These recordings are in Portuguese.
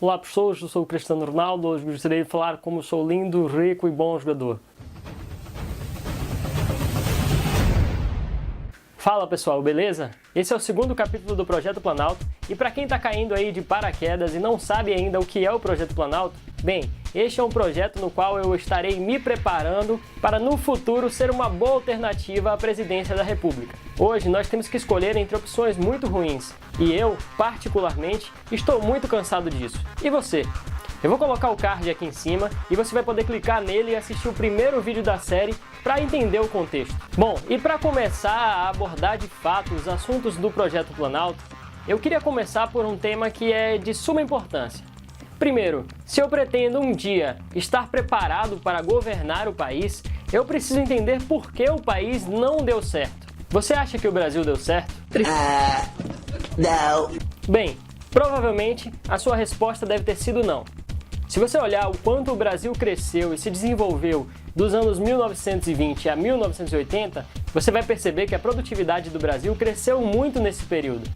Olá pessoas, eu sou o Cristiano Ronaldo. Hoje gostaria de falar como sou lindo, rico e bom jogador. Fala pessoal, beleza? Esse é o segundo capítulo do Projeto Planalto e para quem está caindo aí de paraquedas e não sabe ainda o que é o Projeto Planalto, bem, este é um projeto no qual eu estarei me preparando para no futuro ser uma boa alternativa à presidência da República. Hoje nós temos que escolher entre opções muito ruins e eu, particularmente, estou muito cansado disso. E você? Eu vou colocar o card aqui em cima e você vai poder clicar nele e assistir o primeiro vídeo da série para entender o contexto. Bom, e para começar a abordar de fato os assuntos do Projeto Planalto, eu queria começar por um tema que é de suma importância. Primeiro, se eu pretendo um dia estar preparado para governar o país, eu preciso entender por que o país não deu certo. Você acha que o Brasil deu certo? Não. Bem, provavelmente a sua resposta deve ter sido não. Se você olhar o quanto o Brasil cresceu e se desenvolveu dos anos 1920 a 1980, você vai perceber que a produtividade do Brasil cresceu muito nesse período.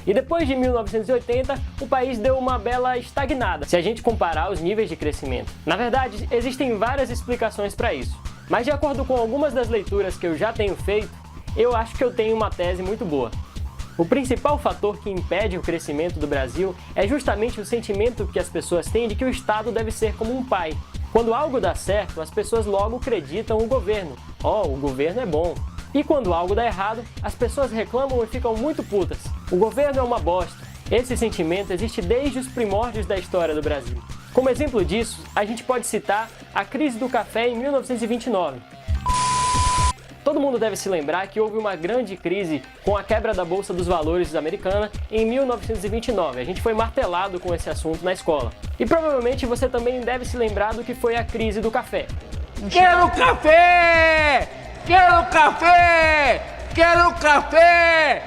E depois de 1980, o país deu uma bela estagnada, se a gente comparar os níveis de crescimento. Na verdade, existem várias explicações para isso, mas de acordo com algumas das leituras que eu já tenho feito, eu acho que eu tenho uma tese muito boa. O principal fator que impede o crescimento do Brasil é justamente o sentimento que as pessoas têm de que o Estado deve ser como um pai. Quando algo dá certo, as pessoas logo acreditam no governo. O governo é bom. E quando algo dá errado, as pessoas reclamam e ficam muito putas. O governo é uma bosta. Esse sentimento existe desde os primórdios da história do Brasil. Como exemplo disso, a gente pode citar a crise do café em 1929. Todo mundo deve se lembrar que houve uma grande crise com a quebra da Bolsa dos Valores americana em 1929. A gente foi martelado com esse assunto na escola. E provavelmente você também deve se lembrar do que foi a crise do café. Quero café! Quero café! Quero café!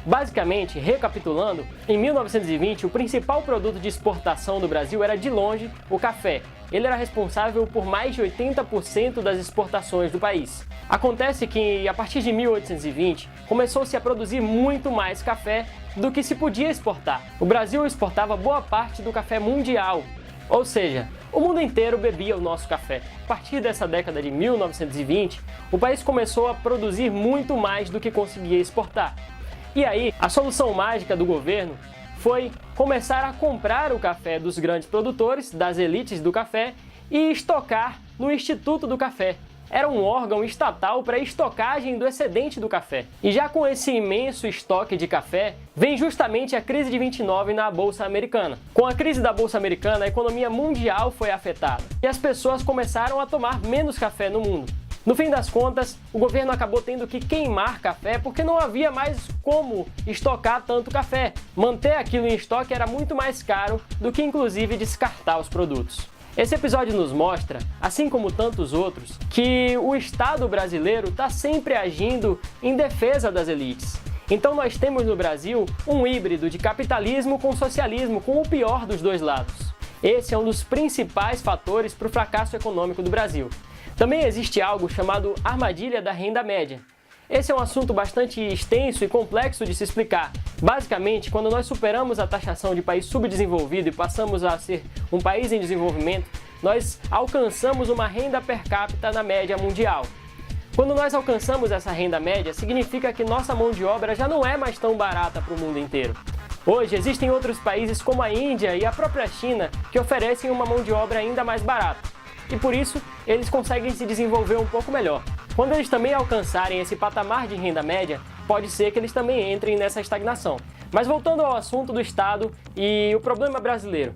Basicamente, recapitulando, em 1920 o principal produto de exportação do Brasil era de longe o café. Ele era responsável por mais de 80% das exportações do país. Acontece que, a partir de 1820, começou-se a produzir muito mais café do que se podia exportar. O Brasil exportava boa parte do café mundial, ou seja, o mundo inteiro bebia o nosso café. A partir dessa década de 1920, o país começou a produzir muito mais do que conseguia exportar. E aí, a solução mágica do governo foi começar a comprar o café dos grandes produtores, das elites do café, e estocar no Instituto do Café. Era um órgão estatal para a estocagem do excedente do café. E já com esse imenso estoque de café, vem justamente a crise de 29 na Bolsa Americana. Com a crise da Bolsa Americana, a economia mundial foi afetada e as pessoas começaram a tomar menos café no mundo. No fim das contas, o governo acabou tendo que queimar café porque não havia mais como estocar tanto café. Manter aquilo em estoque era muito mais caro do que inclusive descartar os produtos. Esse episódio nos mostra, assim como tantos outros, que o Estado brasileiro está sempre agindo em defesa das elites. Então nós temos no Brasil um híbrido de capitalismo com socialismo, com o pior dos dois lados. Esse é um dos principais fatores para o fracasso econômico do Brasil. Também existe algo chamado armadilha da renda média. Esse é um assunto bastante extenso e complexo de se explicar. Basicamente, quando nós superamos a taxação de país subdesenvolvido e passamos a ser um país em desenvolvimento, nós alcançamos uma renda per capita na média mundial. Quando nós alcançamos essa renda média, significa que nossa mão de obra já não é mais tão barata para o mundo inteiro. Hoje, existem outros países como a Índia e a própria China que oferecem uma mão de obra ainda mais barata. E por isso, eles conseguem se desenvolver um pouco melhor. Quando eles também alcançarem esse patamar de renda média, pode ser que eles também entrem nessa estagnação. Mas voltando ao assunto do Estado e o problema brasileiro.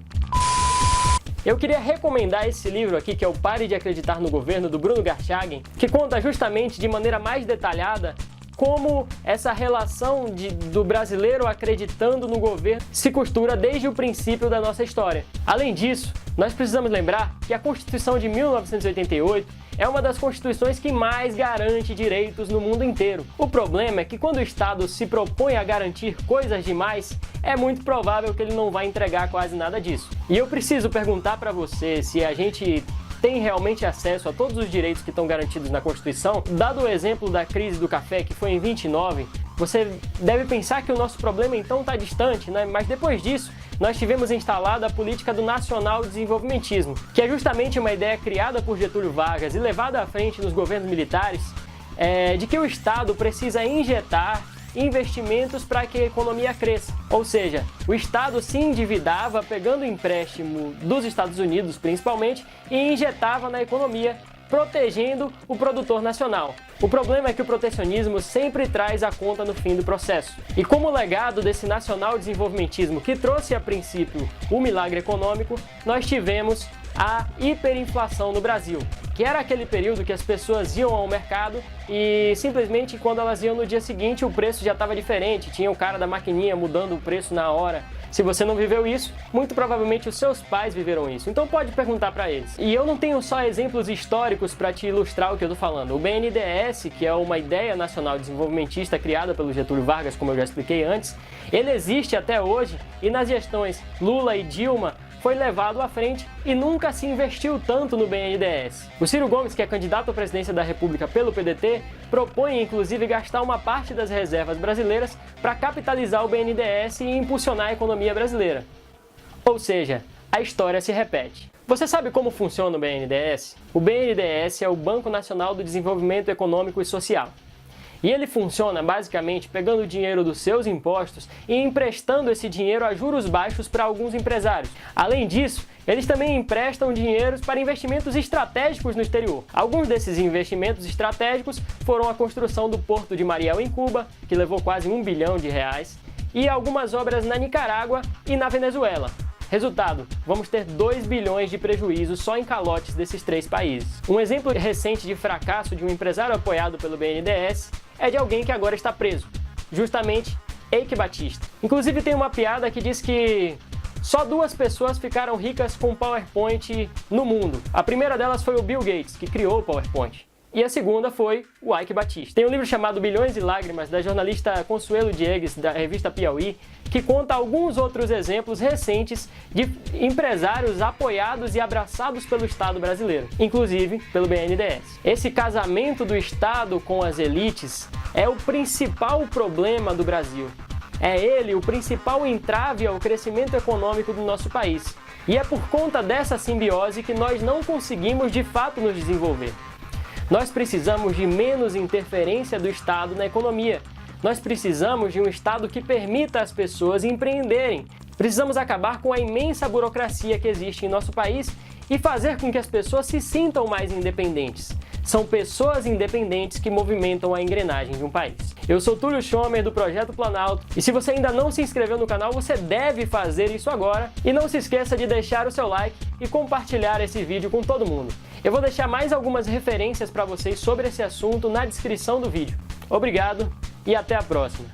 Eu queria recomendar esse livro aqui, que é o Pare de Acreditar no Governo, do Bruno Garchagen, que conta justamente de maneira mais detalhada como essa relação do brasileiro acreditando no governo se costura desde o princípio da nossa história. Além disso, nós precisamos lembrar que a Constituição de 1988 é uma das constituições que mais garante direitos no mundo inteiro. O problema é que quando o Estado se propõe a garantir coisas demais, é muito provável que ele não vai entregar quase nada disso. E eu preciso perguntar para você se a gente tem realmente acesso a todos os direitos que estão garantidos na Constituição. Dado o exemplo da crise do café, que foi em 29, você deve pensar que o nosso problema então está distante, né? Mas depois disso, nós tivemos instalada a política do nacional desenvolvimentismo, que é justamente uma ideia criada por Getúlio Vargas e levada à frente nos governos militares, de que o Estado precisa injetar investimentos para que a economia cresça. Ou seja, o Estado se endividava pegando empréstimo dos Estados Unidos, principalmente, e injetava na economia, protegendo o produtor nacional. O problema é que o protecionismo sempre traz a conta no fim do processo. E como legado desse nacional desenvolvimentismo que trouxe a princípio o milagre econômico, nós tivemos a hiperinflação no Brasil, que era aquele período que as pessoas iam ao mercado e simplesmente quando elas iam no dia seguinte o preço já estava diferente, tinha o cara da maquininha mudando o preço na hora. Se você não viveu isso, muito provavelmente os seus pais viveram isso, então pode perguntar para eles. E eu não tenho só exemplos históricos para te ilustrar o que eu estou falando. O BNDES, que é uma ideia nacional desenvolvimentista criada pelo Getúlio Vargas, como eu já expliquei antes, ele existe até hoje e nas gestões Lula e Dilma foi levado à frente e nunca se investiu tanto no BNDES. O Ciro Gomes, que é candidato à presidência da República pelo PDT, propõe inclusive gastar uma parte das reservas brasileiras para capitalizar o BNDES e impulsionar a economia brasileira. Ou seja, a história se repete. Você sabe como funciona o BNDES? O BNDES é o Banco Nacional do Desenvolvimento Econômico e Social. E ele funciona basicamente pegando o dinheiro dos seus impostos e emprestando esse dinheiro a juros baixos para alguns empresários. Além disso, eles também emprestam dinheiros para investimentos estratégicos no exterior. Alguns desses investimentos estratégicos foram a construção do Porto de Mariel em Cuba, que levou quase R$1 bilhão, e algumas obras na Nicarágua e na Venezuela. Resultado, vamos ter 2 bilhões de prejuízo só em calotes desses 3 países. Um exemplo recente de fracasso de um empresário apoiado pelo BNDES é de alguém que agora está preso, justamente Eike Batista. Inclusive tem uma piada que diz que só 2 pessoas ficaram ricas com PowerPoint no mundo. A primeira delas foi o Bill Gates, que criou o PowerPoint. E a segunda foi o Eike Batista. Tem um livro chamado Bilhões e Lágrimas, da jornalista Consuelo Diegues, da revista Piauí, que conta alguns outros exemplos recentes de empresários apoiados e abraçados pelo Estado brasileiro, inclusive pelo BNDES. Esse casamento do Estado com as elites é o principal problema do Brasil. É ele o principal entrave ao crescimento econômico do nosso país. E é por conta dessa simbiose que nós não conseguimos de fato nos desenvolver. Nós precisamos de menos interferência do Estado na economia. Nós precisamos de um Estado que permita às pessoas empreenderem. Precisamos acabar com a imensa burocracia que existe em nosso país e fazer com que as pessoas se sintam mais independentes. São pessoas independentes que movimentam a engrenagem de um país. Eu sou Túlio Schomer, do Projeto Planalto, e se você ainda não se inscreveu no canal, você deve fazer isso agora. E não se esqueça de deixar o seu like e compartilhar esse vídeo com todo mundo. Eu vou deixar mais algumas referências para vocês sobre esse assunto na descrição do vídeo. Obrigado e até a próxima!